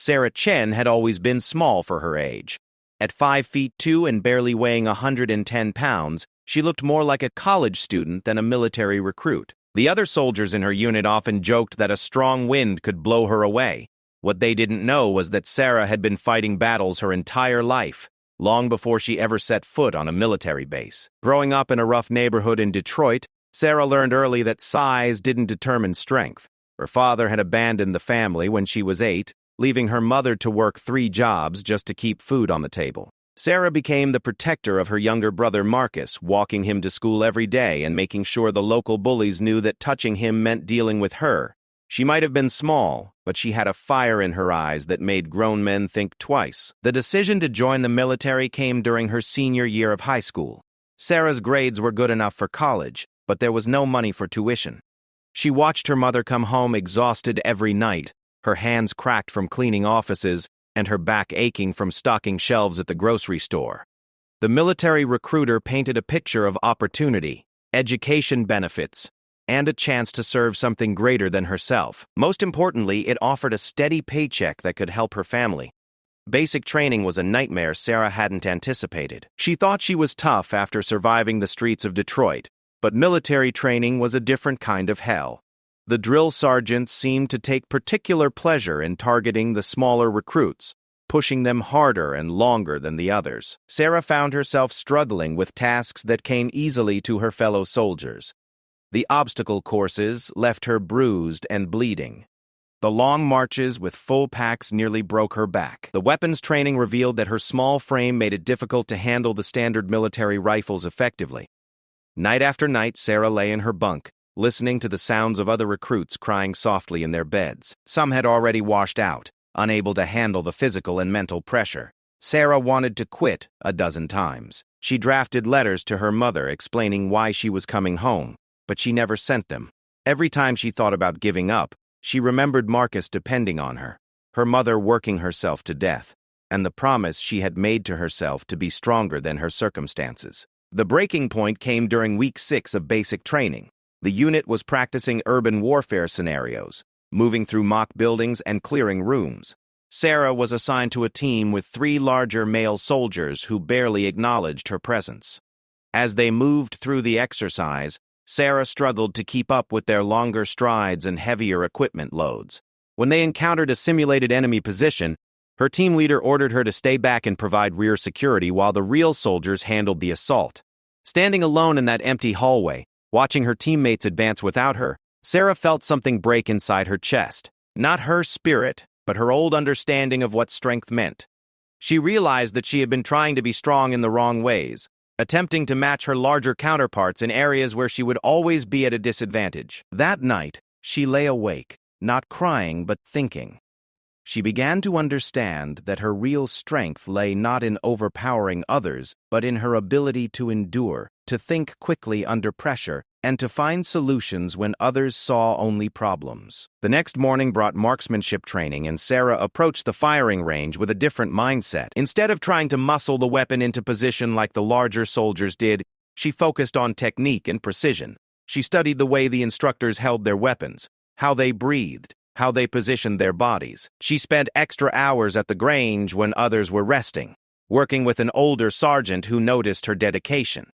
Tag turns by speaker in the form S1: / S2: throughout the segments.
S1: Sarah Chen had always been small for her age. At 5 feet 2 and barely weighing 110 pounds, she looked more like a college student than a military recruit. The other soldiers in her unit often joked that a strong wind could blow her away. What they didn't know was that Sarah had been fighting battles her entire life, long before she ever set foot on a military base. Growing up in a rough neighborhood in Detroit, Sarah learned early that size didn't determine strength. Her father had abandoned the family when she was 8, leaving her mother to work 3 jobs just to keep food on the table. Sarah became the protector of her younger brother Marcus, walking him to school every day and making sure the local bullies knew that touching him meant dealing with her. She might have been small, but she had a fire in her eyes that made grown men think twice. The decision to join the military came during her senior year of high school. Sarah's grades were good enough for college, but there was no money for tuition. She watched her mother come home exhausted every night, her hands cracked from cleaning offices and her back aching from stocking shelves at the grocery store. The military recruiter painted a picture of opportunity, education benefits, and a chance to serve something greater than herself. Most importantly, it offered a steady paycheck that could help her family. Basic training was a nightmare Sarah hadn't anticipated. She thought she was tough after surviving the streets of Detroit, but military training was a different kind of hell. The drill sergeants seemed to take particular pleasure in targeting the smaller recruits, pushing them harder and longer than the others. Sarah found herself struggling with tasks that came easily to her fellow soldiers. The obstacle courses left her bruised and bleeding. The long marches with full packs nearly broke her back. The weapons training revealed that her small frame made it difficult to handle the standard military rifles effectively. Night after night, Sarah lay in her bunk, listening to the sounds of other recruits crying softly in their beds. Some had already washed out, unable to handle the physical and mental pressure. Sarah wanted to quit a dozen times. She drafted letters to her mother explaining why she was coming home, but she never sent them. Every time she thought about giving up, she remembered Marcus depending on her, her mother working herself to death, and the promise she had made to herself to be stronger than her circumstances. The breaking point came during week 6 of basic training. The unit was practicing urban warfare scenarios, moving through mock buildings and clearing rooms. Sarah was assigned to a team with 3 larger male soldiers who barely acknowledged her presence. As they moved through the exercise, Sarah struggled to keep up with their longer strides and heavier equipment loads. When they encountered a simulated enemy position, her team leader ordered her to stay back and provide rear security while the real soldiers handled the assault. Standing alone in that empty hallway, watching her teammates advance without her, Sarah felt something break inside her chest. Not her spirit, but her old understanding of what strength meant. She realized that she had been trying to be strong in the wrong ways, attempting to match her larger counterparts in areas where she would always be at a disadvantage. That night, she lay awake, not crying but thinking. She began to understand that her real strength lay not in overpowering others, but in her ability to endure, to think quickly under pressure, and to find solutions when others saw only problems. The next morning brought marksmanship training, and Sarah approached the firing range with a different mindset. Instead of trying to muscle the weapon into position like the larger soldiers did, she focused on technique and precision. She studied the way the instructors held their weapons, how they breathed, how they positioned their bodies. She spent extra hours at the Grange when others were resting, working with an older sergeant who noticed her dedication.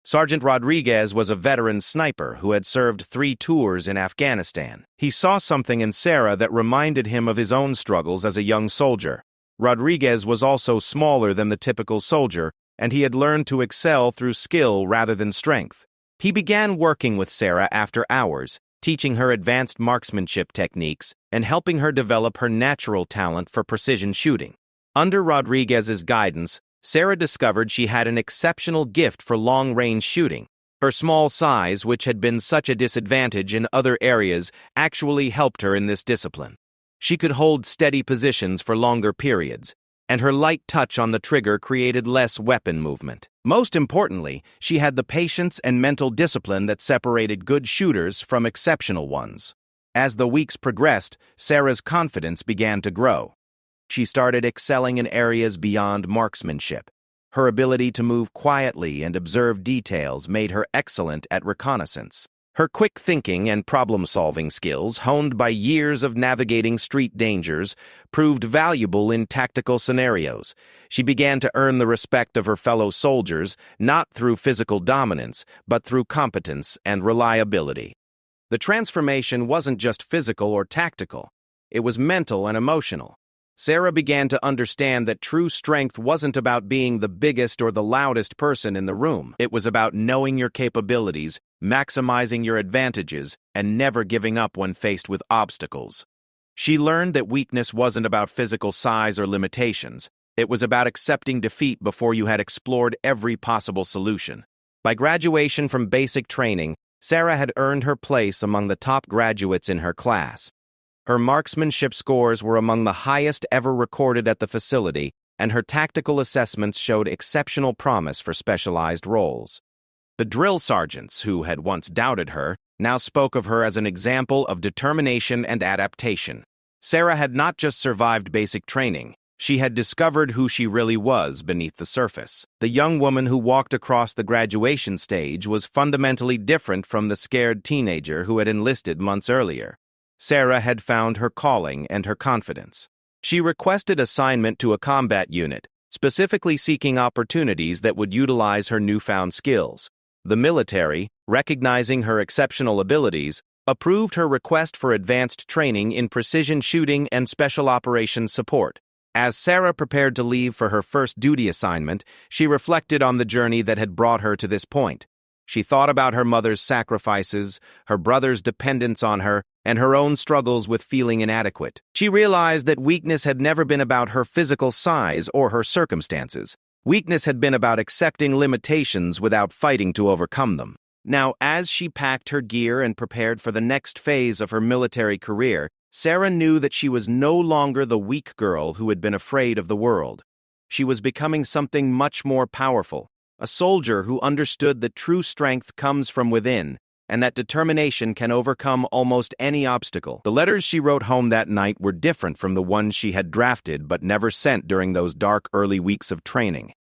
S1: Sergeant Rodriguez was a veteran sniper who had served 3 tours in Afghanistan. He saw something in Sarah that reminded him of his own struggles as a young soldier. Rodriguez was also smaller than the typical soldier, and he had learned to excel through skill rather than strength. He began working with Sarah after hours, teaching her advanced marksmanship techniques and helping her develop her natural talent for precision shooting. Under Rodriguez's guidance, Sarah discovered she had an exceptional gift for long-range shooting. Her small size, which had been such a disadvantage in other areas, actually helped her in this discipline. She could hold steady positions for longer periods, and her light touch on the trigger created less weapon movement. Most importantly, she had the patience and mental discipline that separated good shooters from exceptional ones. As the weeks progressed, Sarah's confidence began to grow. She started excelling in areas beyond marksmanship. Her ability to move quietly and observe details made her excellent at reconnaissance. Her quick thinking and problem-solving skills, honed by years of navigating street dangers, proved valuable in tactical scenarios. She began to earn the respect of her fellow soldiers, not through physical dominance, but through competence and reliability. The transformation wasn't just physical or tactical. It was mental and emotional. Sarah began to understand that true strength wasn't about being the biggest or the loudest person in the room. It was about knowing your capabilities, maximizing your advantages, and never giving up when faced with obstacles. She learned that weakness wasn't about physical size or limitations. It was about accepting defeat before you had explored every possible solution. By graduation from basic training, Sarah had earned her place among the top graduates in her class. Her marksmanship scores were among the highest ever recorded at the facility, and her tactical assessments showed exceptional promise for specialized roles. The drill sergeants, who had once doubted her, now spoke of her as an example of determination and adaptation. Sarah had not just survived basic training, she had discovered who she really was beneath the surface. The young woman who walked across the graduation stage was fundamentally different from the scared teenager who had enlisted months earlier. Sarah had found her calling and her confidence. She requested assignment to a combat unit, specifically seeking opportunities that would utilize her newfound skills. The military, recognizing her exceptional abilities, approved her request for advanced training in precision shooting and special operations support. As Sarah prepared to leave for her first duty assignment, she reflected on the journey that had brought her to this point. She thought about her mother's sacrifices, her brother's dependence on her, and her own struggles with feeling inadequate. She realized that weakness had never been about her physical size or her circumstances. Weakness had been about accepting limitations without fighting to overcome them. Now, as she packed her gear and prepared for the next phase of her military career, Sarah knew that she was no longer the weak girl who had been afraid of the world. She was becoming something much more powerful, a soldier who understood that true strength comes from within, and that determination can overcome almost any obstacle. The letters she wrote home that night were different from the ones she had drafted but never sent during those dark early weeks of training.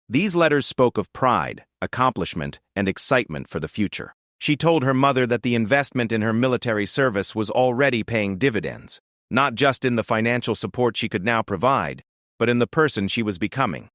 S1: These letters spoke of pride, accomplishment, and excitement for the future. She told her mother that the investment in her military service was already paying dividends, not just in the financial support she could now provide, but in the person she was becoming.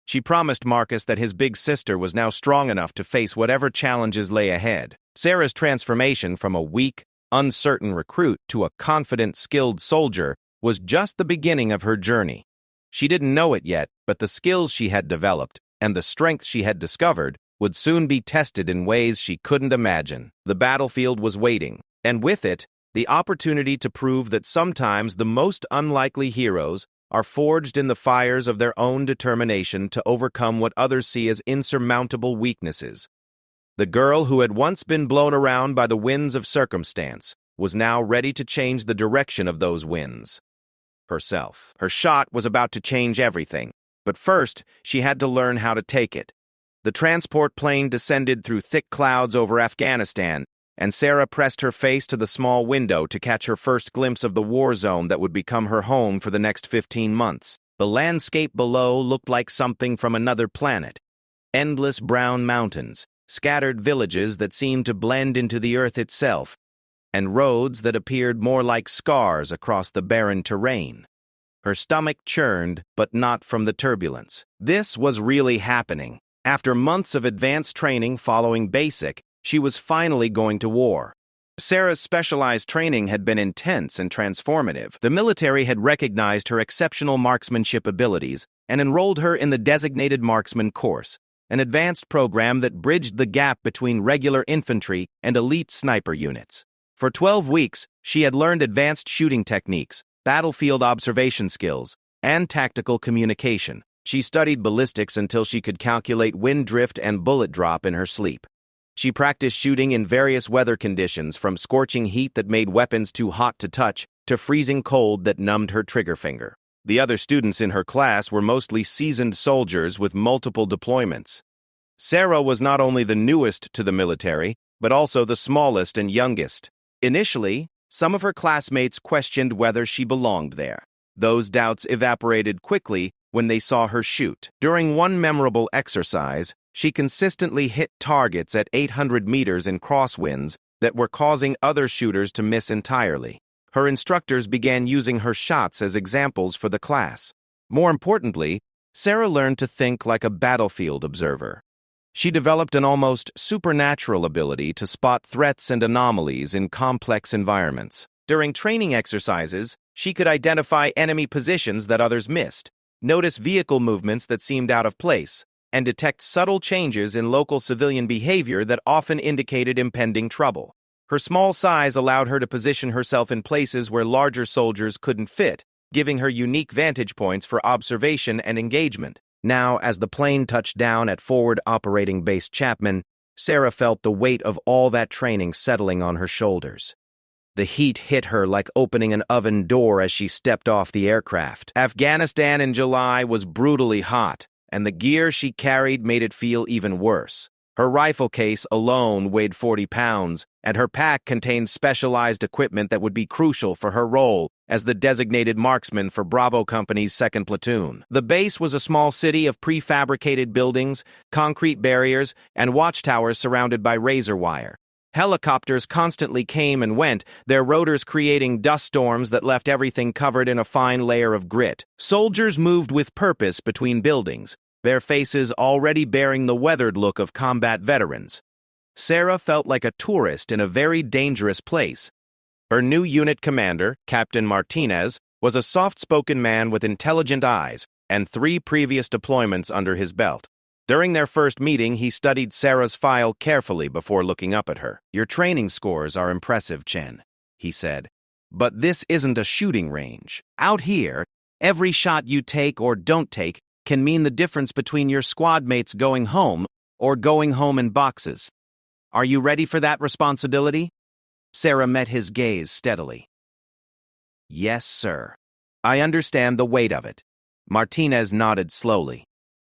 S1: She promised Marcus that his big sister was now strong enough to face whatever challenges lay ahead. Sarah's transformation from a weak, uncertain recruit to a confident, skilled soldier was just the beginning of her journey. She didn't know it yet, but the skills she had developed and the strength she had discovered would soon be tested in ways she couldn't imagine. The battlefield was waiting, and with it, the opportunity to prove that sometimes the most unlikely heroes are forged in the fires of their own determination to overcome what others see as insurmountable weaknesses. The girl who had once been blown around by the winds of circumstance was now ready to change the direction of those winds. Herself. Her shot was about to change everything, but first she had to learn how to take it. The transport plane descended through thick clouds over Afghanistan, and Sarah pressed her face to the small window to catch her first glimpse of the war zone that would become her home for the next 15 months. The landscape below looked like something from another planet. Endless brown mountains, scattered villages that seemed to blend into the earth itself, and roads that appeared more like scars across the barren terrain. Her stomach churned, but not from the turbulence. This was really happening. After months of advanced training following basic, she was finally going to war. Sarah's specialized training had been intense and transformative. The military had recognized her exceptional marksmanship abilities and enrolled her in the Designated Marksman course, an advanced program that bridged the gap between regular infantry and elite sniper units. For 12 weeks, she had learned advanced shooting techniques, battlefield observation skills, and tactical communication. She studied ballistics until she could calculate wind drift and bullet drop in her sleep. She practiced shooting in various weather conditions, from scorching heat that made weapons too hot to touch to freezing cold that numbed her trigger finger. The other students in her class were mostly seasoned soldiers with multiple deployments. Sarah was not only the newest to the military, but also the smallest and youngest. Initially, some of her classmates questioned whether she belonged there. Those doubts evaporated quickly when they saw her shoot. During one memorable exercise, she consistently hit targets at 800 meters in crosswinds that were causing other shooters to miss entirely. Her instructors began using her shots as examples for the class. More importantly, Sarah learned to think like a battlefield observer. She developed an almost supernatural ability to spot threats and anomalies in complex environments. During training exercises, she could identify enemy positions that others missed, notice vehicle movements that seemed out of place, and detect subtle changes in local civilian behavior that often indicated impending trouble. Her small size allowed her to position herself in places where larger soldiers couldn't fit, giving her unique vantage points for observation and engagement. Now, as the plane touched down at Forward Operating Base Chapman, Sarah felt the weight of all that training settling on her shoulders. The heat hit her like opening an oven door as she stepped off the aircraft. Afghanistan in July was brutally hot, and the gear she carried made it feel even worse. Her rifle case alone weighed 40 pounds, and her pack contained specialized equipment that would be crucial for her role as the designated marksman for Bravo Company's 2nd Platoon. The base was a small city of prefabricated buildings, concrete barriers, and watchtowers surrounded by razor wire. Helicopters constantly came and went, their rotors creating dust storms that left everything covered in a fine layer of grit. Soldiers moved with purpose between buildings, their faces already bearing the weathered look of combat veterans. Sarah felt like a tourist in a very dangerous place. Her new unit commander, Captain Martinez, was a soft-spoken man with intelligent eyes and 3 previous deployments under his belt. During their first meeting, he studied Sarah's file carefully before looking up at her. "Your training scores are impressive, Chen," he said. "But this isn't a shooting range. Out here, every shot you take or don't take can mean the difference between your squad mates going home or going home in boxes. Are you ready for that responsibility?" Sarah met his gaze steadily. "Yes, sir. I understand the weight of it." Martinez nodded slowly.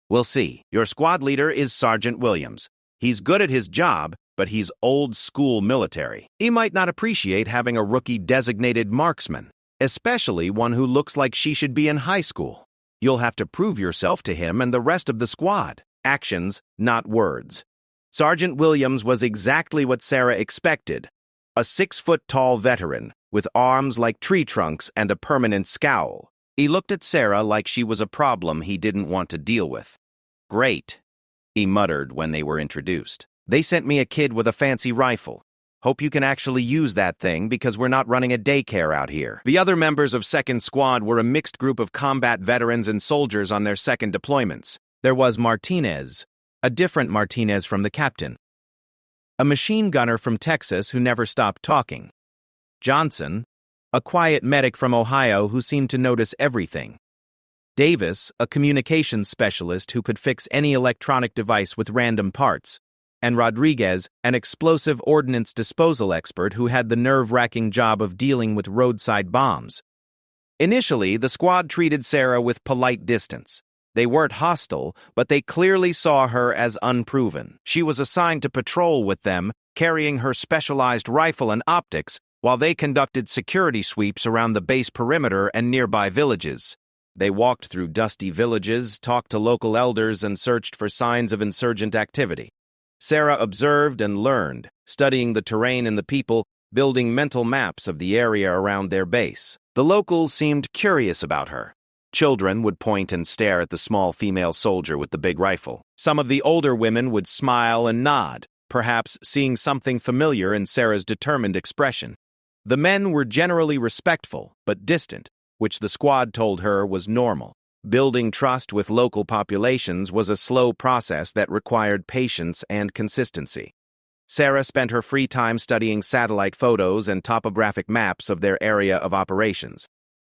S1: "We'll see. Your squad leader is Sergeant Williams. He's good at his job, but he's old-school military. He might not appreciate having a rookie designated marksman, especially one who looks like she should be in high school. You'll have to prove yourself to him and the rest of the squad. Actions, not words." Sergeant Williams was exactly what Sarah expected. A 6-foot-tall veteran, with arms like tree trunks and a permanent scowl. He looked at Sarah like she was a problem he didn't want to deal with. "Great," he muttered when they were introduced. "They sent me a kid with a fancy rifle. Hope you can actually use that thing because we're not running a daycare out here." The other members of 2nd Squad were a mixed group of combat veterans and soldiers on their 2nd deployments. There was Martinez, a different Martinez from the captain. A machine gunner from Texas who never stopped talking. Johnson, a quiet medic from Ohio who seemed to notice everything. Davis, a communications specialist who could fix any electronic device with random parts. And Rodriguez, an explosive ordnance disposal expert who had the nerve-wracking job of dealing with roadside bombs. Initially, the squad treated Sarah with polite distance. They weren't hostile, but they clearly saw her as unproven. She was assigned to patrol with them, carrying her specialized rifle and optics, while they conducted security sweeps around the base perimeter and nearby villages. They walked through dusty villages, talked to local elders, and searched for signs of insurgent activity. Sarah observed and learned, studying the terrain and the people, building mental maps of the area around their base. The locals seemed curious about her. Children would point and stare at the small female soldier with the big rifle. Some of the older women would smile and nod, perhaps seeing something familiar in Sarah's determined expression. The men were generally respectful, but distant, which the squad told her was normal. Building trust with local populations was a slow process that required patience and consistency. Sarah spent her free time studying satellite photos and topographic maps of their area of operations.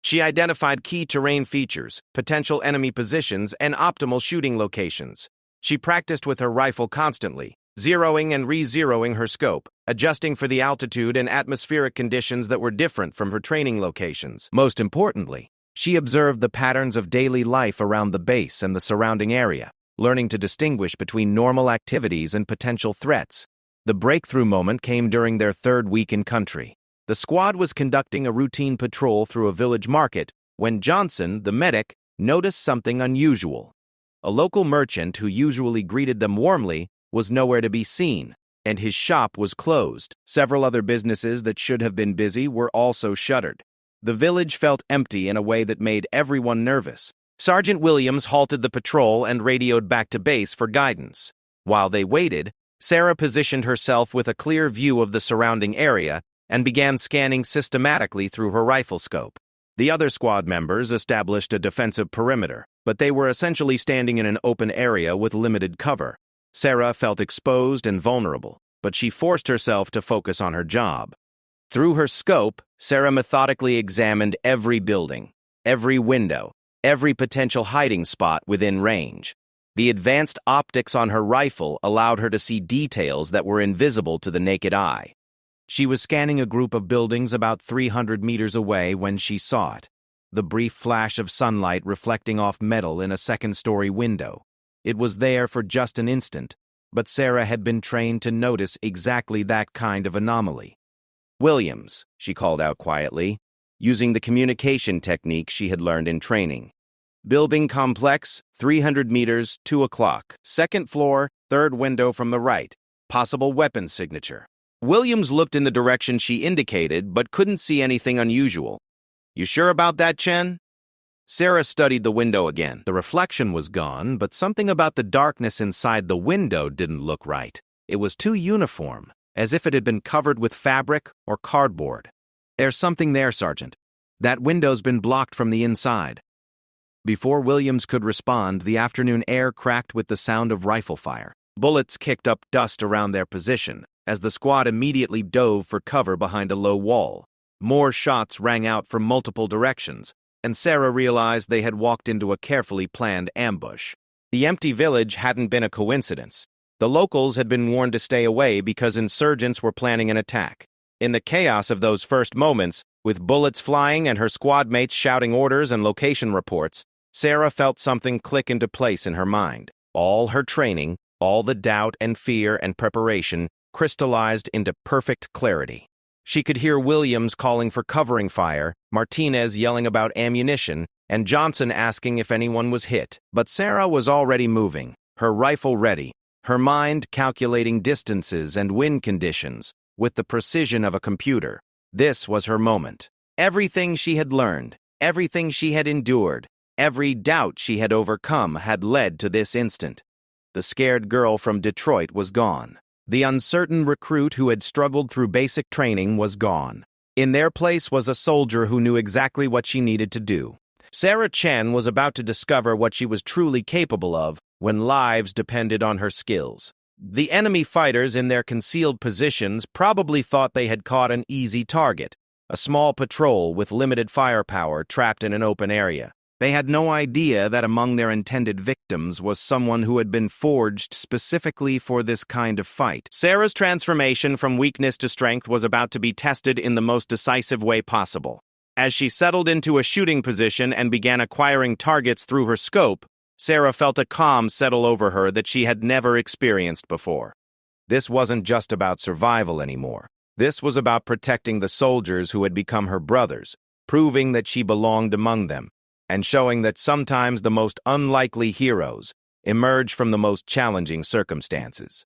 S1: She identified key terrain features, potential enemy positions, and optimal shooting locations. She practiced with her rifle constantly, zeroing and re-zeroing her scope, adjusting for the altitude and atmospheric conditions that were different from her training locations. Most importantly, she observed the patterns of daily life around the base and the surrounding area, learning to distinguish between normal activities and potential threats. The breakthrough moment came during their 3rd week in country. The squad was conducting a routine patrol through a village market when Johnson, the medic, noticed something unusual. A local merchant who usually greeted them warmly was nowhere to be seen. and his shop was closed. Several other businesses that should have been busy were also shuttered. The village felt empty in a way that made everyone nervous. Sergeant Williams halted the patrol and radioed back to base for guidance. While they waited, Sarah positioned herself with a clear view of the surrounding area and began scanning systematically through her rifle scope. The other squad members established a defensive perimeter, but they were essentially standing in an open area with limited cover. Sarah felt exposed and vulnerable, but she forced herself to focus on her job. Through her scope, Sarah methodically examined every building, every window, every potential hiding spot within range. The advanced optics on her rifle allowed her to see details that were invisible to the naked eye. She was scanning a group of buildings about 300 meters away when she saw it, the brief flash of sunlight reflecting off metal in a second-story window. It was there for just an instant, but Sarah had been trained to notice exactly that kind of anomaly. "Williams," she called out quietly, using the communication technique she had learned in training. "Building complex, 300 meters, 2 o'clock. Second floor, third window from the right. Possible weapon signature." Williams looked in the direction she indicated, but couldn't see anything unusual. "You sure about that, Chen?" Sarah studied the window again. The reflection was gone, but something about the darkness inside the window didn't look right. It was too uniform, as if it had been covered with fabric or cardboard. "There's something there, Sergeant. That window's been blocked from the inside." Before Williams could respond, the afternoon air cracked with the sound of rifle fire. Bullets kicked up dust around their position, as the squad immediately dove for cover behind a low wall. More shots rang out from multiple directions, and Sarah realized they had walked into a carefully planned ambush. The empty village hadn't been a coincidence. The locals had been warned to stay away because insurgents were planning an attack. In the chaos of those first moments, with bullets flying and her squad mates shouting orders and location reports, Sarah felt something click into place in her mind. All her training, all the doubt and fear and preparation, crystallized into perfect clarity. She could hear Williams calling for covering fire, Martinez yelling about ammunition, and Johnson asking if anyone was hit. But Sarah was already moving, her rifle ready, her mind calculating distances and wind conditions with the precision of a computer. This was her moment. Everything she had learned, everything she had endured, every doubt she had overcome had led to this instant. The scared girl from Detroit was gone. The uncertain recruit who had struggled through basic training was gone. In their place was a soldier who knew exactly what she needed to do. Sarah Chen was about to discover what she was truly capable of when lives depended on her skills. The enemy fighters in their concealed positions probably thought they had caught an easy target, a small patrol with limited firepower trapped in an open area. They had no idea that among their intended victims was someone who had been forged specifically for this kind of fight. Sarah's transformation from weakness to strength was about to be tested in the most decisive way possible. As she settled into a shooting position and began acquiring targets through her scope, Sarah felt a calm settle over her that she had never experienced before. This wasn't just about survival anymore. This was about protecting the soldiers who had become her brothers, proving that she belonged among them, and showing that sometimes the most unlikely heroes emerge from the most challenging circumstances.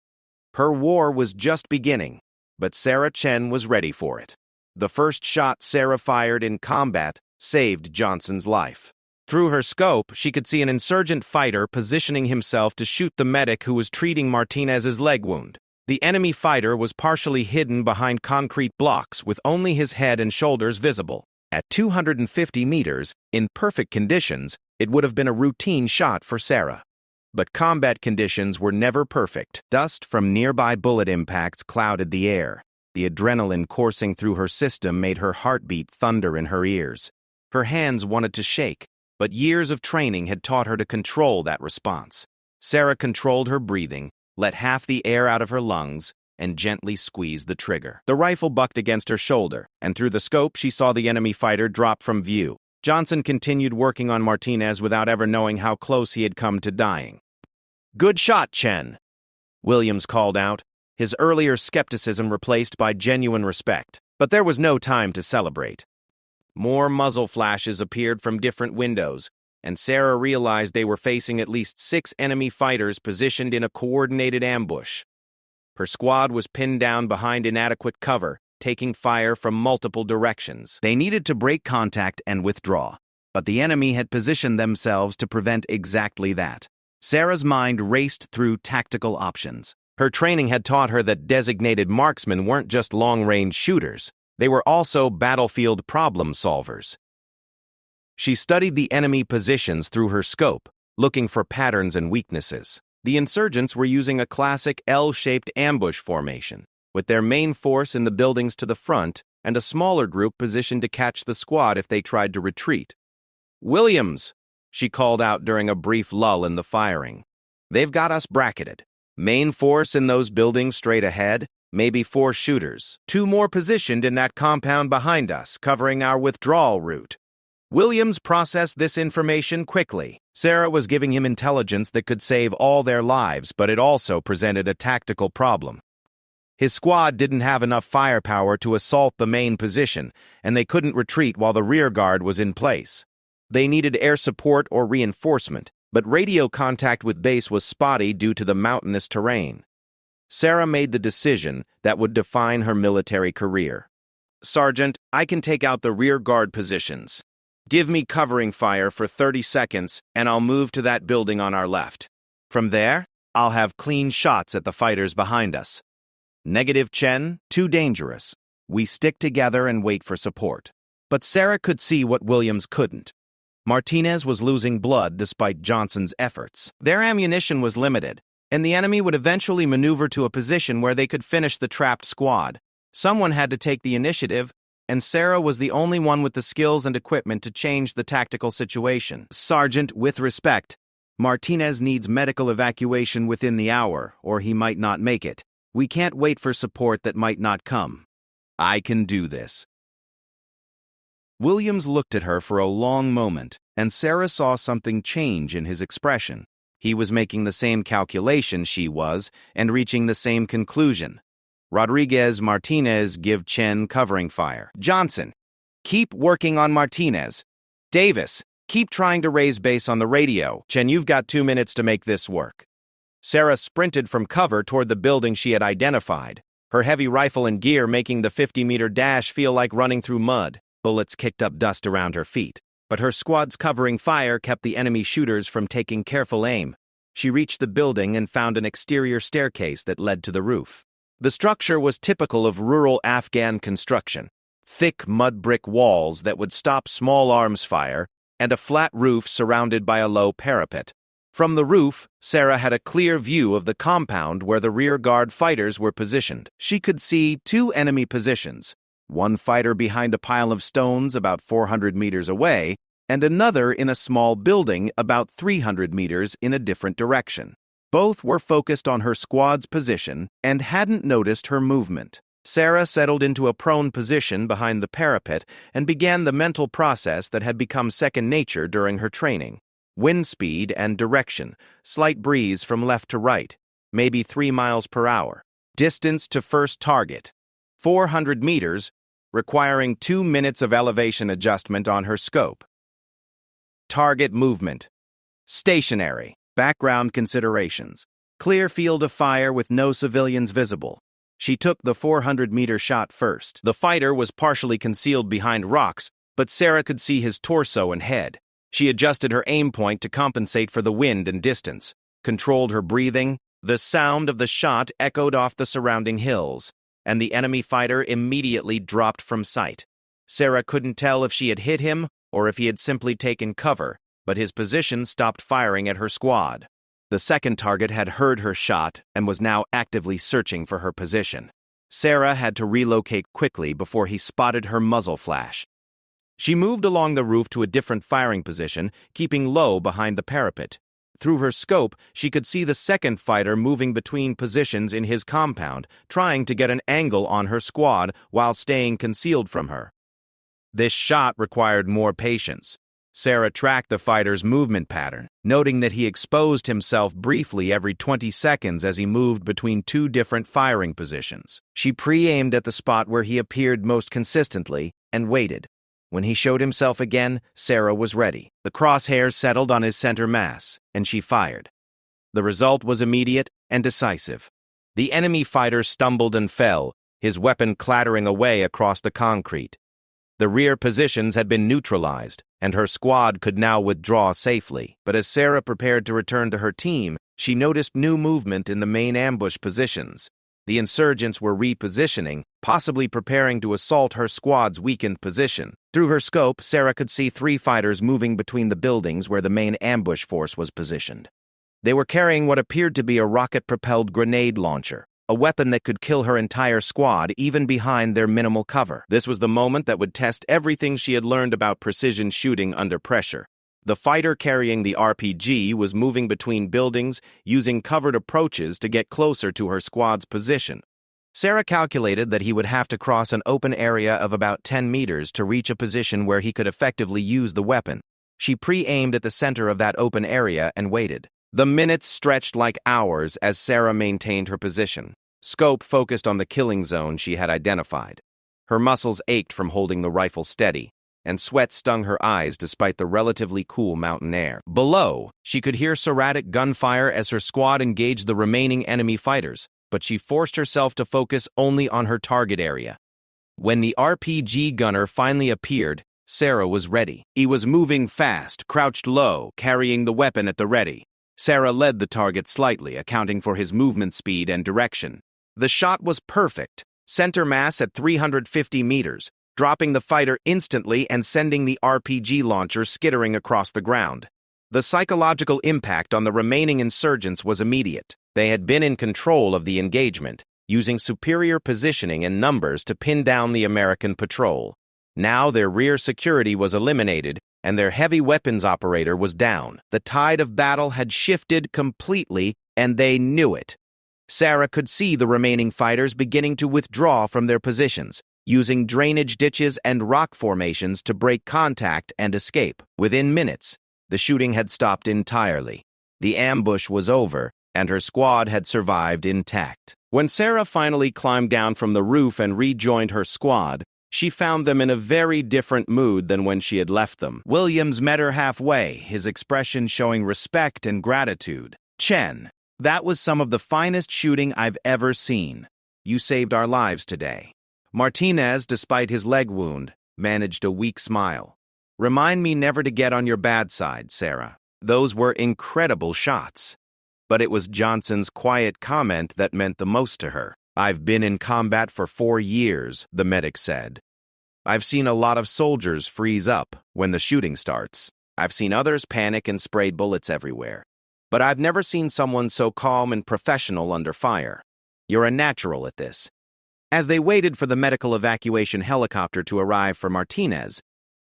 S1: Her war was just beginning, but Sarah Chen was ready for it. The first shot Sarah fired in combat saved Johnson's life. Through her scope, she could see an insurgent fighter positioning himself to shoot the medic who was treating Martinez's leg wound. The enemy fighter was partially hidden behind concrete blocks with only his head and shoulders visible. At 250 meters, in perfect conditions, it would have been a routine shot for Sarah. But combat conditions were never perfect. Dust from nearby bullet impacts clouded the air. The adrenaline coursing through her system made her heartbeat thunder in her ears. Her hands wanted to shake, but years of training had taught her to control that response. Sarah controlled her breathing, let half the air out of her lungs, and gently squeezed the trigger. The rifle bucked against her shoulder, and through the scope she saw the enemy fighter drop from view. Johnson continued working on Martinez without ever knowing how close he had come to dying. "Good shot, Chen," Williams called out, his earlier skepticism replaced by genuine respect. But there was no time to celebrate. More muzzle flashes appeared from different windows, and Sarah realized they were facing at least 6 enemy fighters positioned in a coordinated ambush. Her squad was pinned down behind inadequate cover, taking fire from multiple directions. They needed to break contact and withdraw, but the enemy had positioned themselves to prevent exactly that. Sarah's mind raced through tactical options. Her training had taught her that designated marksmen weren't just long-range shooters. They were also battlefield problem solvers. She studied the enemy positions through her scope, looking for patterns and weaknesses. The insurgents were using a classic L-shaped ambush formation, with their main force in the buildings to the front and a smaller group positioned to catch the squad if they tried to retreat. "Williams," she called out during a brief lull in the firing. "They've got us bracketed. Main force in those buildings straight ahead, maybe 4 shooters. 2 more positioned in that compound behind us, covering our withdrawal route." Williams processed this information quickly. Sarah was giving him intelligence that could save all their lives, but it also presented a tactical problem. His squad didn't have enough firepower to assault the main position, and they couldn't retreat while the rear guard was in place. They needed air support or reinforcement, but radio contact with base was spotty due to the mountainous terrain. Sarah made the decision that would define her military career. "Sergeant, I can take out the rear guard positions. Give me covering fire for 30 seconds, and I'll move to that building on our left. From there, I'll have clean shots at the fighters behind us." "Negative, Chen. Too dangerous. We stick together and wait for support." But Sarah could see what Williams couldn't. Martinez was losing blood despite Johnson's efforts. Their ammunition was limited, and the enemy would eventually maneuver to a position where they could finish the trapped squad. Someone had to take the initiative, and Sarah was the only one with the skills and equipment to change the tactical situation. "Sergeant, with respect, Martinez needs medical evacuation within the hour, or he might not make it. We can't wait for support that might not come." "I can do this." Williams looked at her for a long moment, and Sarah saw something change in his expression. He was making the same calculation she was, and reaching the same conclusion. "Rodriguez, Martinez, give Chen covering fire. Johnson, keep working on Martinez. Davis, keep trying to raise base on the radio. Chen, you've got 2 minutes to make this work." Sarah sprinted from cover toward the building she had identified, her heavy rifle and gear making the 50-meter dash feel like running through mud. Bullets kicked up dust around her feet, but her squad's covering fire kept the enemy shooters from taking careful aim. She reached the building and found an exterior staircase that led to the roof. The structure was typical of rural Afghan construction: thick mud brick walls that would stop small arms fire, and a flat roof surrounded by a low parapet. From the roof, Sarah had a clear view of the compound where the rear guard fighters were positioned. She could see 2 enemy positions, one fighter behind a pile of stones about 400 meters away, and another in a small building about 300 meters in a different direction. Both were focused on her squad's position and hadn't noticed her movement. Sarah settled into a prone position behind the parapet and began the mental process that had become second nature during her training. Wind speed and direction, slight breeze from left to right, maybe 3 miles per hour. Distance to first target, 400 meters, requiring 2 minutes of elevation adjustment on her scope. Target movement, stationary. Background considerations: clear field of fire with no civilians visible. She took the 400-meter shot first. The fighter was partially concealed behind rocks, but Sarah could see his torso and head. She adjusted her aim point to compensate for the wind and distance, controlled her breathing. The sound of the shot echoed off the surrounding hills, and the enemy fighter immediately dropped from sight. Sarah couldn't tell if she had hit him or if he had simply taken cover, but his position stopped firing at her squad. The second target had heard her shot and was now actively searching for her position. Sarah had to relocate quickly before he spotted her muzzle flash. She moved along the roof to a different firing position, keeping low behind the parapet. Through her scope, she could see the second fighter moving between positions in his compound, trying to get an angle on her squad while staying concealed from her. This shot required more patience. Sarah tracked the fighter's movement pattern, noting that he exposed himself briefly every 20 seconds as he moved between 2 different firing positions. She pre-aimed at the spot where he appeared most consistently and waited. When he showed himself again, Sarah was ready. The crosshairs settled on his center mass, and she fired. The result was immediate and decisive. The enemy fighter stumbled and fell, his weapon clattering away across the concrete. The rear positions had been neutralized, and her squad could now withdraw safely. But as Sarah prepared to return to her team, she noticed new movement in the main ambush positions. The insurgents were repositioning, possibly preparing to assault her squad's weakened position. Through her scope, Sarah could see 3 fighters moving between the buildings where the main ambush force was positioned. They were carrying what appeared to be a rocket-propelled grenade launcher, a weapon that could kill her entire squad even behind their minimal cover. This was the moment that would test everything she had learned about precision shooting under pressure. The fighter carrying the RPG was moving between buildings, using covered approaches to get closer to her squad's position. Sarah calculated that he would have to cross an open area of about 10 meters to reach a position where he could effectively use the weapon. She pre-aimed at the center of that open area and waited. The minutes stretched like hours as Sarah maintained her position. Scope focused on the killing zone she had identified. Her muscles ached from holding the rifle steady, and sweat stung her eyes despite the relatively cool mountain air. Below, she could hear sporadic gunfire as her squad engaged the remaining enemy fighters, but she forced herself to focus only on her target area. When the RPG gunner finally appeared, Sarah was ready. He was moving fast, crouched low, carrying the weapon at the ready. Sarah led the target slightly, accounting for his movement speed and direction. The shot was perfect, center mass at 350 meters, dropping the fighter instantly and sending the RPG launcher skittering across the ground. The psychological impact on the remaining insurgents was immediate. They had been in control of the engagement, using superior positioning and numbers to pin down the American patrol. Now their rear security was eliminated, and their heavy weapons operator was down. The tide of battle had shifted completely, and they knew it. Sarah could see the remaining fighters beginning to withdraw from their positions, using drainage ditches and rock formations to break contact and escape. Within minutes, the shooting had stopped entirely. The ambush was over, and her squad had survived intact. When Sarah finally climbed down from the roof and rejoined her squad, she found them in a very different mood than when she had left them. Williams met her halfway, his expression showing respect and gratitude. "Chen, that was some of the finest shooting I've ever seen. You saved our lives today." Martinez, despite his leg wound, managed a weak smile. "Remind me never to get on your bad side, Sarah. Those were incredible shots." But it was Johnson's quiet comment that meant the most to her. "I've been in combat for 4 years, the medic said. I've seen a lot of soldiers freeze up when the shooting starts. I've seen others panic and spray bullets everywhere. But I've never seen someone so calm and professional under fire. You're a natural at this." As they waited for the medical evacuation helicopter to arrive for Martinez,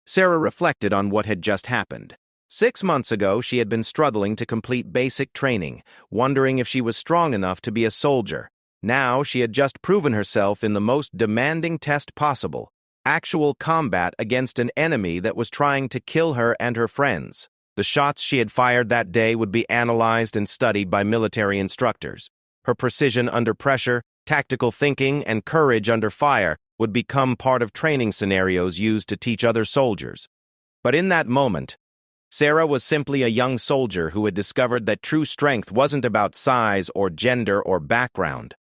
S1: Sarah reflected on what had just happened. 6 months ago, she had been struggling to complete basic training, wondering if she was strong enough to be a soldier. Now she had just proven herself in the most demanding test possible, actual combat against an enemy that was trying to kill her and her friends. The shots she had fired that day would be analyzed and studied by military instructors. Her precision under pressure, tactical thinking, and courage under fire would become part of training scenarios used to teach other soldiers. But in that moment, Sarah was simply a young soldier who had discovered that true strength wasn't about size or gender or background.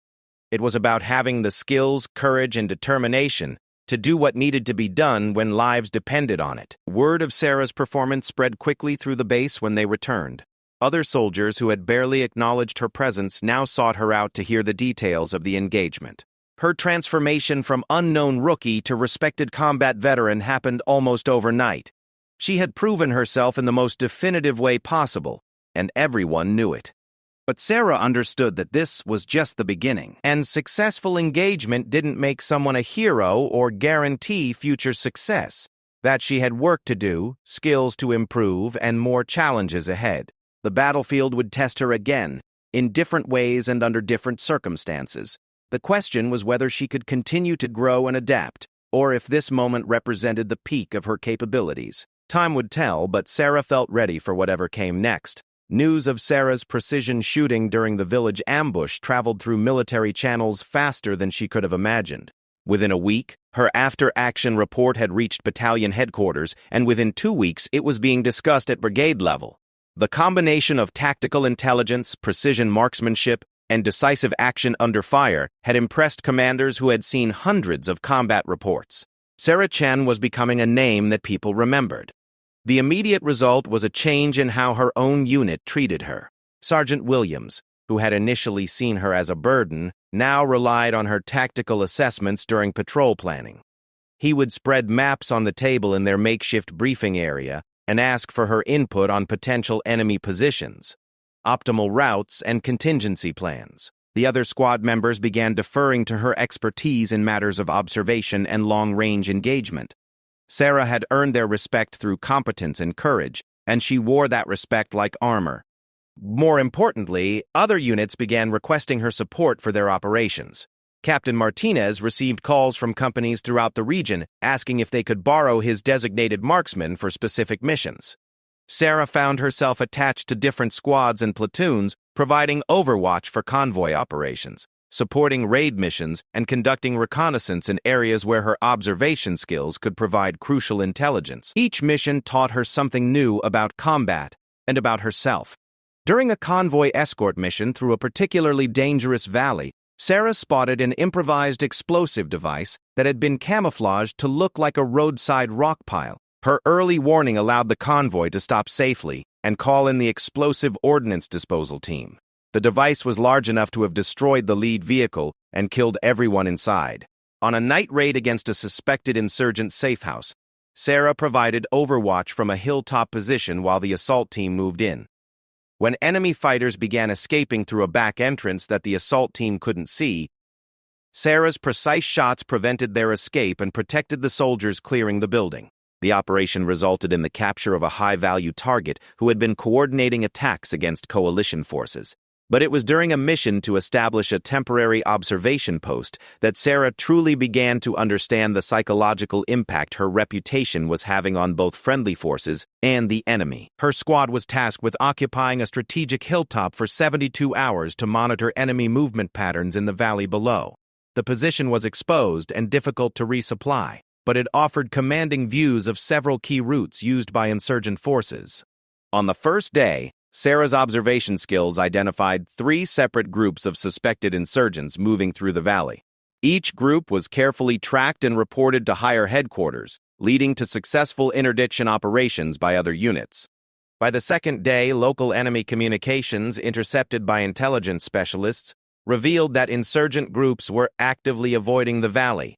S1: It was about having the skills, courage, and determination to do what needed to be done when lives depended on it. Word of Sarah's performance spread quickly through the base when they returned. Other soldiers who had barely acknowledged her presence now sought her out to hear the details of the engagement. Her transformation from unknown rookie to respected combat veteran happened almost overnight. She had proven herself in the most definitive way possible, and everyone knew it. But Sarah understood that this was just the beginning, and successful engagement didn't make someone a hero or guarantee future success. That she had work to do, skills to improve, and more challenges ahead. The battlefield would test her again, in different ways and under different circumstances. The question was whether she could continue to grow and adapt, or if this moment represented the peak of her capabilities. Time would tell, but Sarah felt ready for whatever came next. News of Sarah's precision shooting during the village ambush traveled through military channels faster than she could have imagined. Within a week, her after-action report had reached battalion headquarters, and within 2 weeks it was being discussed at brigade level. The combination of tactical intelligence, precision marksmanship, and decisive action under fire had impressed commanders who had seen hundreds of combat reports. Sarah Chen was becoming a name that people remembered. The immediate result was a change in how her own unit treated her. Sergeant Williams, who had initially seen her as a burden, now relied on her tactical assessments during patrol planning. He would spread maps on the table in their makeshift briefing area and ask for her input on potential enemy positions, optimal routes, and contingency plans. The other squad members began deferring to her expertise in matters of observation and long-range engagement. Sarah had earned their respect through competence and courage, and she wore that respect like armor. More importantly, other units began requesting her support for their operations. Captain Martinez received calls from companies throughout the region asking if they could borrow his designated marksmen for specific missions. Sarah found herself attached to different squads and platoons, providing overwatch for convoy operations, supporting raid missions, and conducting reconnaissance in areas where her observation skills could provide crucial intelligence. Each mission taught her something new about combat and about herself. During a convoy escort mission through a particularly dangerous valley, Sarah spotted an improvised explosive device that had been camouflaged to look like a roadside rock pile. Her early warning allowed the convoy to stop safely and call in the explosive ordnance disposal team. The device was large enough to have destroyed the lead vehicle and killed everyone inside. On a night raid against a suspected insurgent safehouse, Sarah provided overwatch from a hilltop position while the assault team moved in. When enemy fighters began escaping through a back entrance that the assault team couldn't see, Sarah's precise shots prevented their escape and protected the soldiers clearing the building. The operation resulted in the capture of a high-value target who had been coordinating attacks against coalition forces. But it was during a mission to establish a temporary observation post that Sarah truly began to understand the psychological impact her reputation was having on both friendly forces and the enemy. Her squad was tasked with occupying a strategic hilltop for 72 hours to monitor enemy movement patterns in the valley below. The position was exposed and difficult to resupply, but it offered commanding views of several key routes used by insurgent forces. On the first day, Sarah's observation skills identified 3 separate groups of suspected insurgents moving through the valley. Each group was carefully tracked and reported to higher headquarters, leading to successful interdiction operations by other units. By the second day, local enemy communications, intercepted by intelligence specialists, revealed that insurgent groups were actively avoiding the valley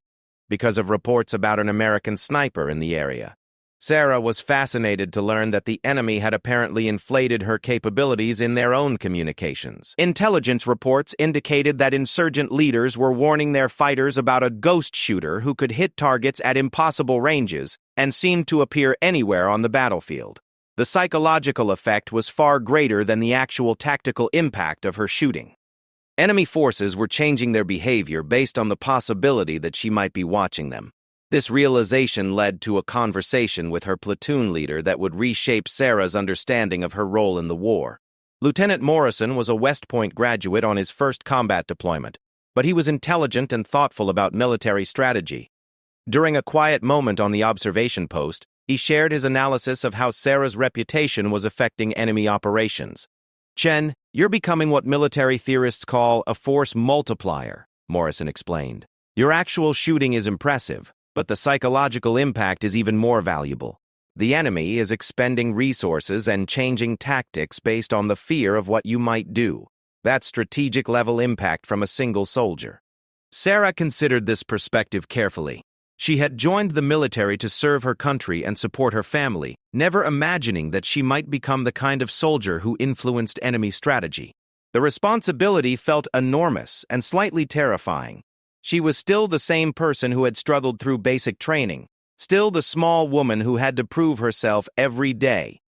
S1: because of reports about an American sniper in the area. Sarah was fascinated to learn that the enemy had apparently inflated her capabilities in their own communications. Intelligence reports indicated that insurgent leaders were warning their fighters about a ghost shooter who could hit targets at impossible ranges and seemed to appear anywhere on the battlefield. The psychological effect was far greater than the actual tactical impact of her shooting. Enemy forces were changing their behavior based on the possibility that she might be watching them. This realization led to a conversation with her platoon leader that would reshape Sarah's understanding of her role in the war. Lieutenant Morrison was a West Point graduate on his first combat deployment, but he was intelligent and thoughtful about military strategy. During a quiet moment on the observation post, he shared his analysis of how Sarah's reputation was affecting enemy operations. "Chen, you're becoming what military theorists call a force multiplier," Morrison explained. "Your actual shooting is impressive, but the psychological impact is even more valuable. The enemy is expending resources and changing tactics based on the fear of what you might do. That's strategic-level impact from a single soldier." Sarah considered this perspective carefully. She had joined the military to serve her country and support her family, never imagining that she might become the kind of soldier who influenced enemy strategy. The responsibility felt enormous and slightly terrifying. She was still the same person who had struggled through basic training, still the small woman who had to prove herself every day.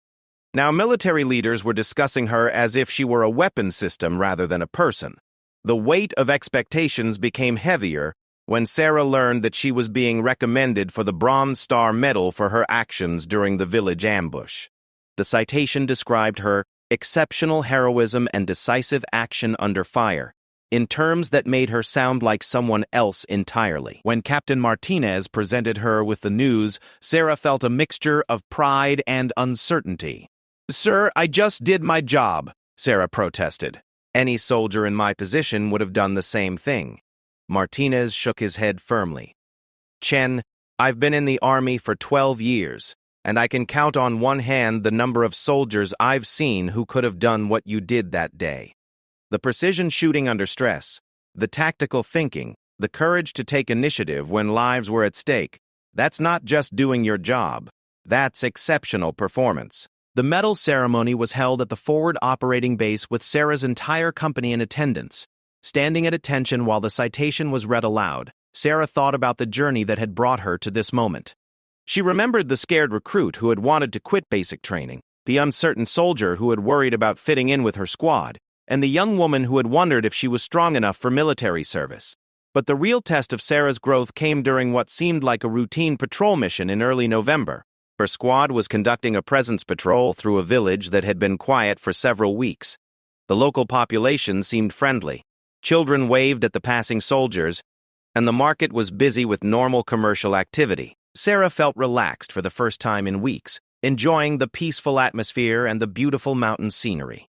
S1: Now military leaders were discussing her as if she were a weapon system rather than a person. The weight of expectations became heavier when Sarah learned that she was being recommended for the Bronze Star Medal for her actions during the village ambush. The citation described her exceptional heroism and decisive action under fire, in terms that made her sound like someone else entirely. When Captain Martinez presented her with the news, Sarah felt a mixture of pride and uncertainty. "Sir, I just did my job," Sarah protested. Any soldier in my position would have done the same thing. Martinez shook his head firmly. Chen, I've been in the army for 12 years, and I can count on one hand the number of soldiers I've seen who could have done what you did that day. The precision shooting under stress, the tactical thinking, the courage to take initiative when lives were at stake, that's not just doing your job. That's exceptional performance. The medal ceremony was held at the forward operating base with Sarah's entire company in attendance. Standing at attention while the citation was read aloud, Sarah thought about the journey that had brought her to this moment. She remembered the scared recruit who had wanted to quit basic training, the uncertain soldier who had worried about fitting in with her squad, and the young woman who had wondered if she was strong enough for military service. But the real test of Sarah's growth came during what seemed like a routine patrol mission in early November. Her squad was conducting a presence patrol through a village that had been quiet for several weeks. The local population seemed friendly. Children waved at the passing soldiers, and the market was busy with normal commercial activity. Sarah felt relaxed for the first time in weeks, enjoying the peaceful atmosphere and the beautiful mountain scenery.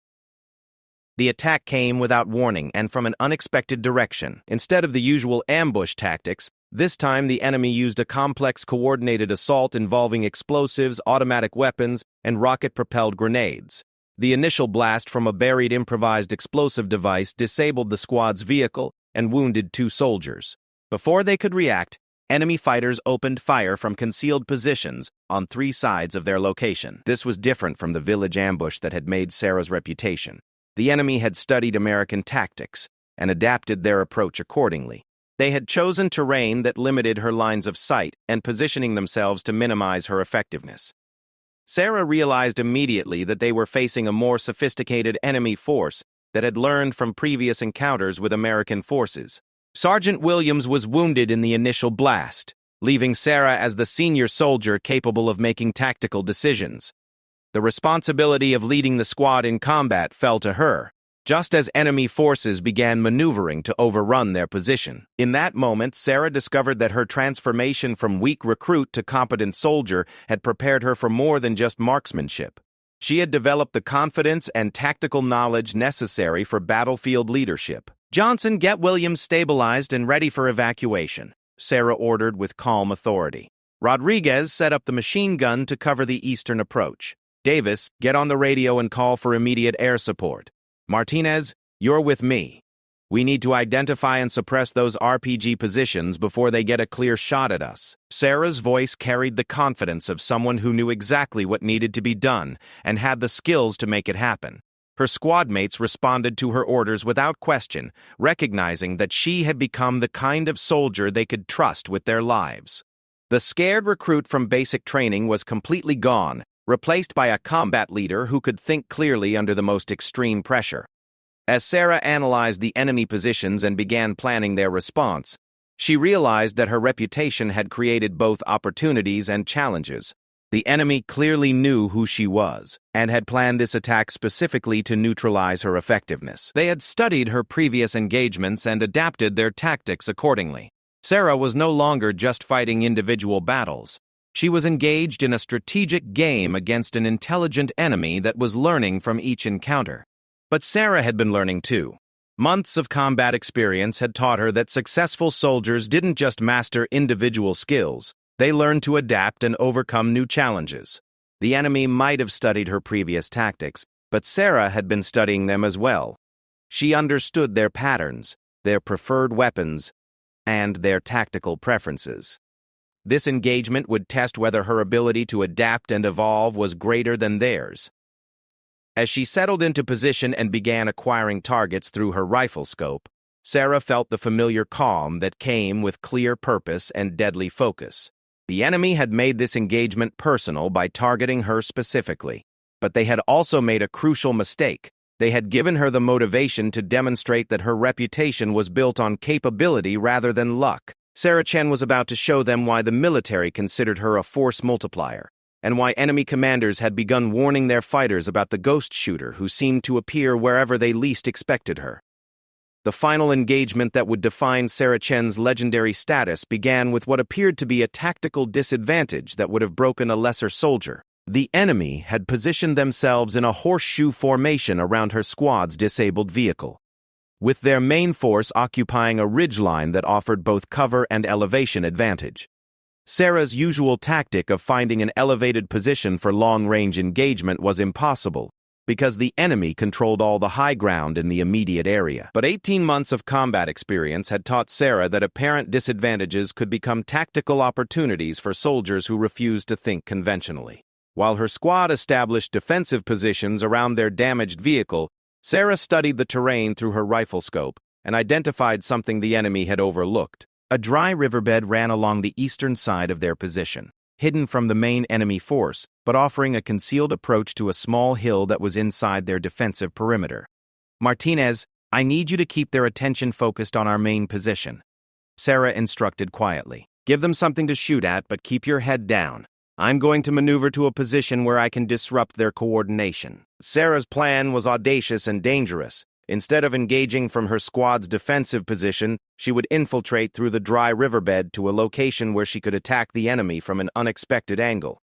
S1: The attack came without warning and from an unexpected direction. Instead of the usual ambush tactics, this time the enemy used a complex coordinated assault involving explosives, automatic weapons, and rocket-propelled grenades. The initial blast from a buried improvised explosive device disabled the squad's vehicle and wounded 2 soldiers. Before they could react, enemy fighters opened fire from concealed positions on 3 sides of their location. This was different from the village ambush that had made Sarah's reputation. The enemy had studied American tactics and adapted their approach accordingly. They had chosen terrain that limited her lines of sight and positioning themselves to minimize her effectiveness. Sarah realized immediately that they were facing a more sophisticated enemy force that had learned from previous encounters with American forces. Sergeant Williams was wounded in the initial blast, leaving Sarah as the senior soldier capable of making tactical decisions. The responsibility of leading the squad in combat fell to her, just as enemy forces began maneuvering to overrun their position. In that moment, Sarah discovered that her transformation from weak recruit to competent soldier had prepared her for more than just marksmanship. She had developed the confidence and tactical knowledge necessary for battlefield leadership. "Johnson, get Williams stabilized and ready for evacuation," Sarah ordered with calm authority. Rodriguez set up the machine gun to cover the eastern approach. "Davis, get on the radio and call for immediate air support. Martinez, you're with me. We need to identify and suppress those RPG positions before they get a clear shot at us." Sarah's voice carried the confidence of someone who knew exactly what needed to be done and had the skills to make it happen. Her squad mates responded to her orders without question, recognizing that she had become the kind of soldier they could trust with their lives. The scared recruit from basic training was completely gone, replaced by a combat leader who could think clearly under the most extreme pressure. As Sarah analyzed the enemy positions and began planning their response, she realized that her reputation had created both opportunities and challenges. The enemy clearly knew who she was, and had planned this attack specifically to neutralize her effectiveness. They had studied her previous engagements and adapted their tactics accordingly. Sarah was no longer just fighting individual battles. She was engaged in a strategic game against an intelligent enemy that was learning from each encounter. But Sarah had been learning too. Months of combat experience had taught her that successful soldiers didn't just master individual skills, they learned to adapt and overcome new challenges. The enemy might have studied her previous tactics, but Sarah had been studying them as well. She understood their patterns, their preferred weapons, and their tactical preferences. This engagement would test whether her ability to adapt and evolve was greater than theirs. As she settled into position and began acquiring targets through her rifle scope, Sarah felt the familiar calm that came with clear purpose and deadly focus. The enemy had made this engagement personal by targeting her specifically, but they had also made a crucial mistake. They had given her the motivation to demonstrate that her reputation was built on capability rather than luck. Sarah Chen was about to show them why the military considered her a force multiplier, and why enemy commanders had begun warning their fighters about the ghost shooter who seemed to appear wherever they least expected her. The final engagement that would define Sarah Chen's legendary status began with what appeared to be a tactical disadvantage that would have broken a lesser soldier. The enemy had positioned themselves in a horseshoe formation around her squad's disabled vehicle, with their main force occupying a ridgeline that offered both cover and elevation advantage. Sarah's usual tactic of finding an elevated position for long-range engagement was impossible, because the enemy controlled all the high ground in the immediate area. But 18 months of combat experience had taught Sarah that apparent disadvantages could become tactical opportunities for soldiers who refused to think conventionally. While her squad established defensive positions around their damaged vehicle, Sarah studied the terrain through her rifle scope and identified something the enemy had overlooked. A dry riverbed ran along the eastern side of their position, hidden from the main enemy force, but offering a concealed approach to a small hill that was inside their defensive perimeter. "Martinez, I need you to keep their attention focused on our main position," Sarah instructed quietly. "Give them something to shoot at, but keep your head down. I'm going to maneuver to a position where I can disrupt their coordination." Sarah's plan was audacious and dangerous. Instead of engaging from her squad's defensive position, she would infiltrate through the dry riverbed to a location where she could attack the enemy from an unexpected angle.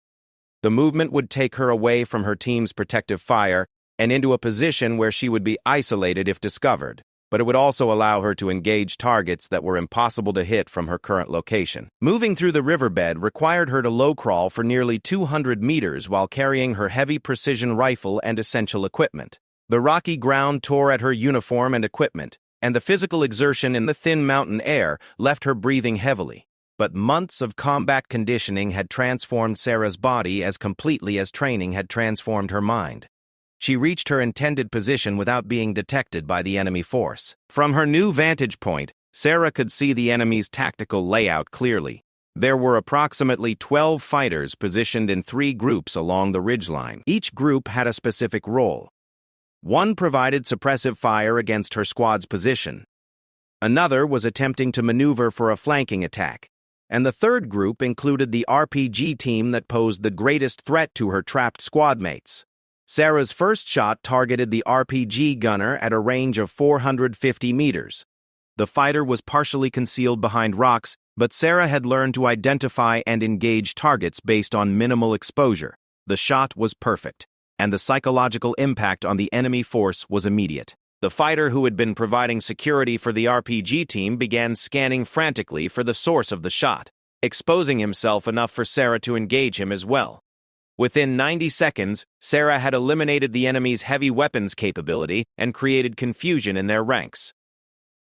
S1: The movement would take her away from her team's protective fire and into a position where she would be isolated if discovered, but it would also allow her to engage targets that were impossible to hit from her current location. Moving through the riverbed required her to low-crawl for nearly 200 meters while carrying her heavy precision rifle and essential equipment. The rocky ground tore at her uniform and equipment, and the physical exertion in the thin mountain air left her breathing heavily. But months of combat conditioning had transformed Sarah's body as completely as training had transformed her mind. She reached her intended position without being detected by the enemy force. From her new vantage point, Sarah could see the enemy's tactical layout clearly. There were approximately 12 fighters positioned in 3 groups along the ridgeline. Each group had a specific role. One provided suppressive fire against her squad's position. Another was attempting to maneuver for a flanking attack. And the third group included the RPG team that posed the greatest threat to her trapped squad mates. Sarah's first shot targeted the RPG gunner at a range of 450 meters. The fighter was partially concealed behind rocks, but Sarah had learned to identify and engage targets based on minimal exposure. The shot was perfect, and the psychological impact on the enemy force was immediate. The fighter who had been providing security for the RPG team began scanning frantically for the source of the shot, exposing himself enough for Sarah to engage him as well. Within 90 seconds, Sarah had eliminated the enemy's heavy weapons capability and created confusion in their ranks.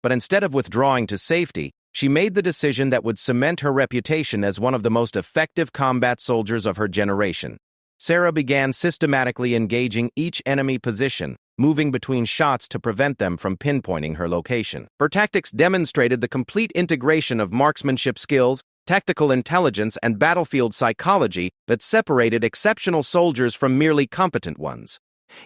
S1: But instead of withdrawing to safety, she made the decision that would cement her reputation as one of the most effective combat soldiers of her generation. Sarah began systematically engaging each enemy position, moving between shots to prevent them from pinpointing her location. Her tactics demonstrated the complete integration of marksmanship skills, tactical intelligence, and battlefield psychology that separated exceptional soldiers from merely competent ones.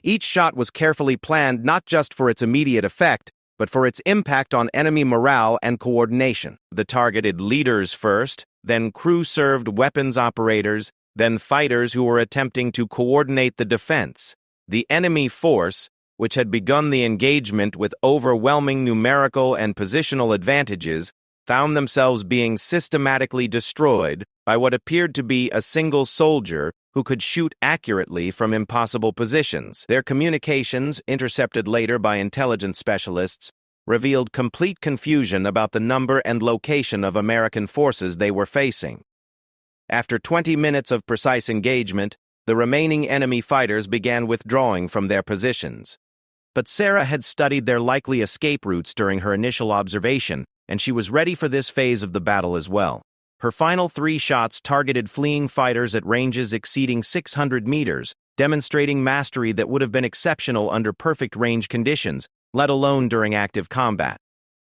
S1: Each shot was carefully planned not just for its immediate effect, but for its impact on enemy morale and coordination. The targeted leaders first, then crew-served weapons operators, then fighters who were attempting to coordinate the defense. The enemy force, which had begun the engagement with overwhelming numerical and positional advantages, found themselves being systematically destroyed by what appeared to be a single soldier who could shoot accurately from impossible positions. Their communications, intercepted later by intelligence specialists, revealed complete confusion about the number and location of American forces they were facing. After 20 minutes of precise engagement, the remaining enemy fighters began withdrawing from their positions. But Sarah had studied their likely escape routes during her initial observation, and she was ready for this phase of the battle as well. Her final 3 shots targeted fleeing fighters at ranges exceeding 600 meters, demonstrating mastery that would have been exceptional under perfect range conditions, let alone during active combat.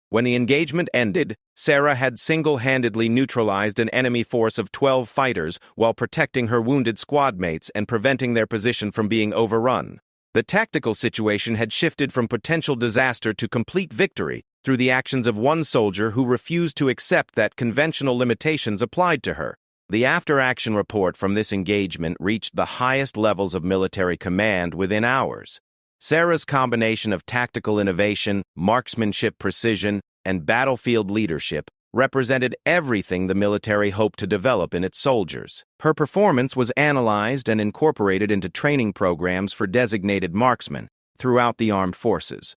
S1: When the engagement ended, Sarah had single-handedly neutralized an enemy force of 12 fighters while protecting her wounded squad mates and preventing their position from being overrun. The tactical situation had shifted from potential disaster to complete victory through the actions of one soldier who refused to accept that conventional limitations applied to her. The after-action report from this engagement reached the highest levels of military command within hours. Sarah's combination of tactical innovation, marksmanship precision, and battlefield leadership represented everything the military hoped to develop in its soldiers. Her performance was analyzed and incorporated into training programs for designated marksmen throughout the armed forces.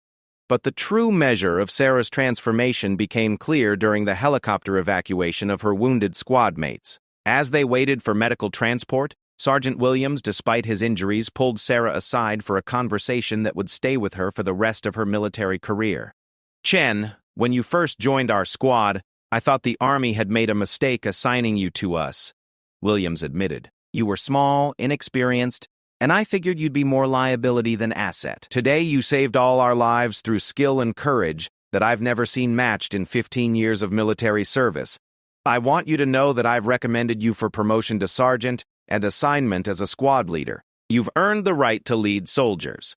S1: But the true measure of Sarah's transformation became clear during the helicopter evacuation of her wounded squad mates. As they waited for medical transport, Sergeant Williams, despite his injuries, pulled Sarah aside for a conversation that would stay with her for the rest of her military career. "Chen, when you first joined our squad, I thought the Army had made a mistake assigning you to us," Williams admitted. "You were small, inexperienced, and I figured you'd be more liability than asset. Today you saved all our lives through skill and courage that I've never seen matched in 15 years of military service. I want you to know that I've recommended you for promotion to sergeant and assignment as a squad leader. You've earned the right to lead soldiers."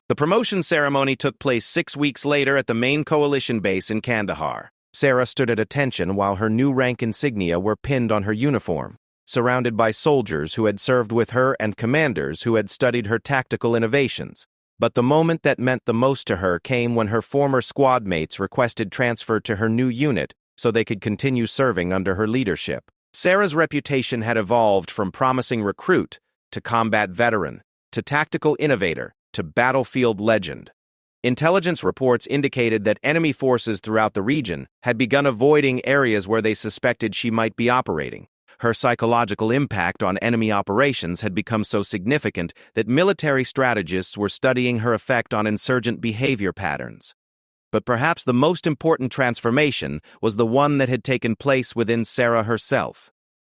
S1: The promotion ceremony took place 6 weeks later at the main coalition base in Kandahar. Sarah stood at attention while her new rank insignia were pinned on her uniform, surrounded by soldiers who had served with her and commanders who had studied her tactical innovations. But the moment that meant the most to her came when her former squad mates requested transfer to her new unit so they could continue serving under her leadership. Sarah's reputation had evolved from promising recruit to combat veteran, to tactical innovator, to battlefield legend. Intelligence reports indicated that enemy forces throughout the region had begun avoiding areas where they suspected she might be operating. Her psychological impact on enemy operations had become so significant that military strategists were studying her effect on insurgent behavior patterns. But perhaps the most important transformation was the one that had taken place within Sarah herself.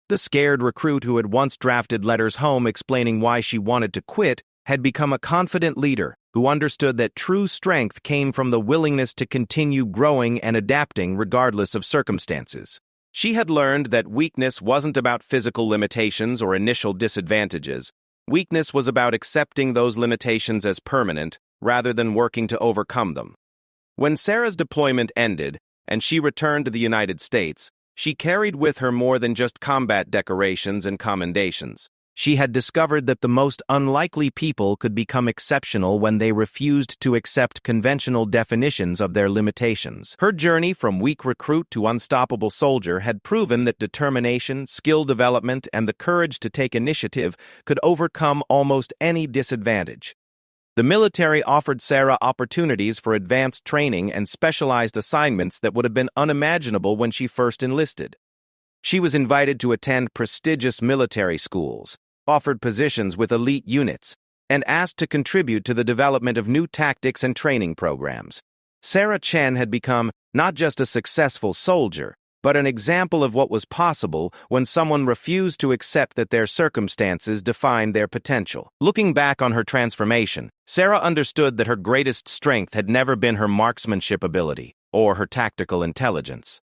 S1: The scared recruit who had once drafted letters home explaining why she wanted to quit had become a confident leader who understood that true strength came from the willingness to continue growing and adapting regardless of circumstances. She had learned that weakness wasn't about physical limitations or initial disadvantages. Weakness was about accepting those limitations as permanent rather than working to overcome them. When Sarah's deployment ended and she returned to the United States, she carried with her more than just combat decorations and commendations. She had discovered that the most unlikely people could become exceptional when they refused to accept conventional definitions of their limitations. Her journey from weak recruit to unstoppable soldier had proven that determination, skill development, and the courage to take initiative could overcome almost any disadvantage. The military offered Sarah opportunities for advanced training and specialized assignments that would have been unimaginable when she first enlisted. She was invited to attend prestigious military schools, offered positions with elite units, and asked to contribute to the development of new tactics and training programs. Sarah Chen had become not just a successful soldier, but an example of what was possible when someone refused to accept that their circumstances defined their potential. Looking back on her transformation, Sarah understood that her greatest strength had never been her marksmanship ability or her tactical intelligence.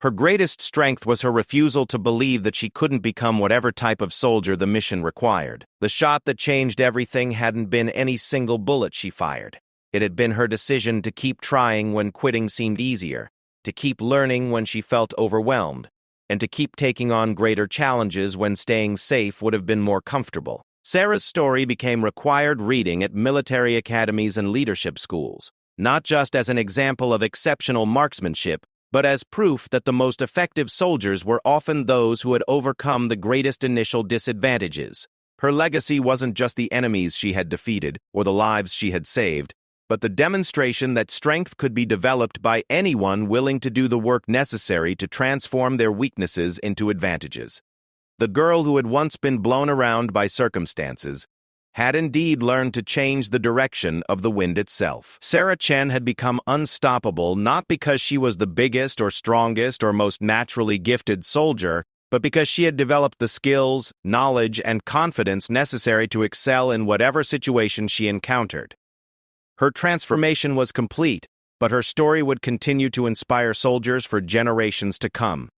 S1: Her greatest strength was her refusal to believe that she couldn't become whatever type of soldier the mission required. The shot that changed everything hadn't been any single bullet she fired. It had been her decision to keep trying when quitting seemed easier, to keep learning when she felt overwhelmed, and to keep taking on greater challenges when staying safe would have been more comfortable. Sarah's story became required reading at military academies and leadership schools, not just as an example of exceptional marksmanship, but as proof that the most effective soldiers were often those who had overcome the greatest initial disadvantages. Her legacy wasn't just the enemies she had defeated or the lives she had saved, but the demonstration that strength could be developed by anyone willing to do the work necessary to transform their weaknesses into advantages. The girl who had once been blown around by circumstances had indeed learned to change the direction of the wind itself. Sarah Chen had become unstoppable not because she was the biggest or strongest or most naturally gifted soldier, but because she had developed the skills, knowledge, and confidence necessary to excel in whatever situation she encountered. Her transformation was complete, but her story would continue to inspire soldiers for generations to come.